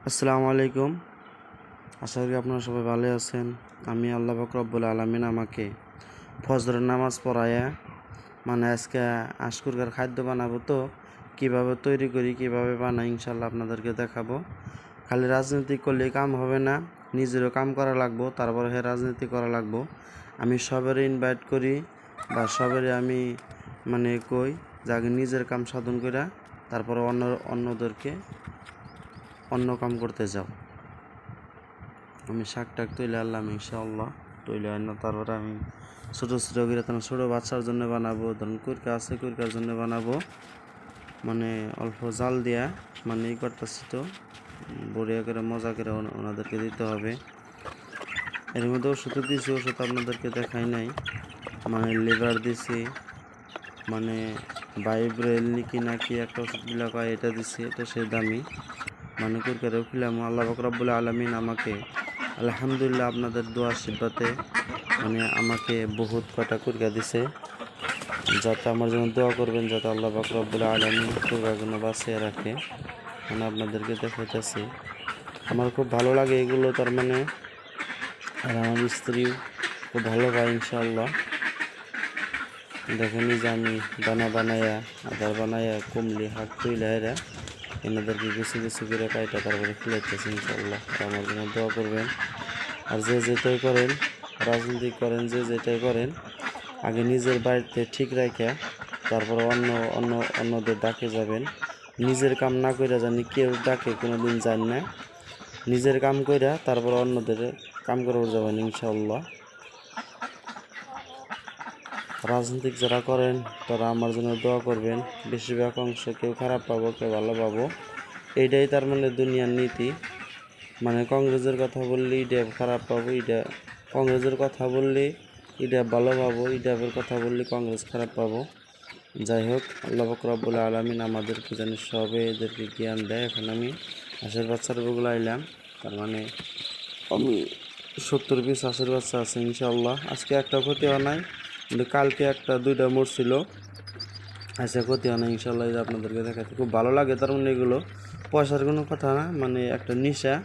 আসসালামু আলাইকুম। আশা করি আপনারা সবাই ভালো আছেন। আমি আল্লাহ পাক রব্বুল আলামিন আমাকে ফজরের নামাজ পড়ায়া আজকে আশকুরকার খাদ্য বানাবো, তো কীভাবে তৈরি করি, কীভাবে বানাই ইনশাল্লাহ আপনাদেরকে দেখাবো। খালি রাজনীতি করলে কাম হবে না, নিজেরও কাম করা লাগবো, তারপরে রাজনীতি করা লাগবো। আমি সবারই ইনভাইট করি বা সবারই আমি কই যে আগে নিজের কাম সাধন কইরা তারপরে অন্যদেরকে অন্য কাম করতে যাও। আমি শাক টাক তৈলে আনলাম ইনশাআল্লাহ, তৈলে আনলাম। তারপরে আমি ছোটো ছোটো করে ছোটো বাচ্চার জন্য বানাবো, ধরুন কুরকা আছে কুরকার জন্য বানাবো, অল্প জাল দিয়া ই করতেছি, তো বড়িয়া করে মজা করে ওনাদেরকে দিতে হবে। এর মধ্যে ওষুধ দিয়েছি, ওষুধ আপনাদেরকে দেখাই নাই। লিভার দিছি, বাইব্রেল নাকি একটা ওষুধ গুলা কয়, এটা দিছি, এটা সেই দামি কুরকারেও খিলাম। আল্লাহ পাক রব্বুল আলামিন আমাকে আলহামদুলিল্লাহ আপনাদের দোয়া আশীর্বাদে আমাকে বহুত কটা কুরকা দিছে, যাতে আমার জন্য দোয়া করবেন, যাতে আল্লাহ পাক রব্বুল আলামিন কুরকাগুলো বাঁচিয়ে রাখে। আপনাদেরকে দেখাইতেছি, আমার খুব ভালো লাগে এগুলো, আর আমার স্ত্রীও খুব ভালো পায় ইনশাআল্লাহ। দেখেনি যে আমি দানা বানাইয়া আদার বানাইয়া কুমলি হাক তুইলা এনাদেরকে কিছু কিছু করে কাইটা তারপরে খেলাইতেছি ইনশাআল্লাহ। আমার জন্য দোয়া করবেন। আর যে যেটাই করেন, রাজনীতি করেন, যে যেটাই করেন, আগে নিজের বাড়িতে ঠিক রাখা তারপরে অন্যদের ডাকে যাবেন। নিজের কাম না কইরা জানি কেউ ডাকে কোনোদিন যান না। নিজের কাম কইরা তারপর অন্যদের কাম করে যাবেন ইনশাআল্লাহ। রাজনীতিক যারা করেন তারা আমার জন্য দোয়া করবেন। বেশিরভাগ অংশ কেউ খারাপ পাবো, কেউ ভালো পাবো, এইটাই তার দুনিয়ার নীতি। কংগ্রেসের কথা বললে এটা খারাপ পাবো, এটা কংগ্রেসের কথা বললে এটা ভালো পাবো, ইডাবের কথা বললে কংগ্রেস খারাপ পাবো। যাই হোক, আল্লাহ পাক রব্বুল আলামিন আমাদেরকে জানি সবে এদেরকে জ্ঞান দেয়। এখন আমি হাঁসের বাচ্চার বগুলো আইলাম, আমি 70 পিস হাঁসের বাচ্চা আছে ইনশাআল্লাহ। আজকে একটা ক্ষতি হয় নাই, কিন্তু কালকে একটা দুইটা মরছিল। আচ্ছা, ক্ষতি হয় না ইনশাআল্লাহ। আপনাদেরকে দেখাতে খুব ভালো লাগে। এগুলো পয়সার কোনো কথা না, একটা নেশা।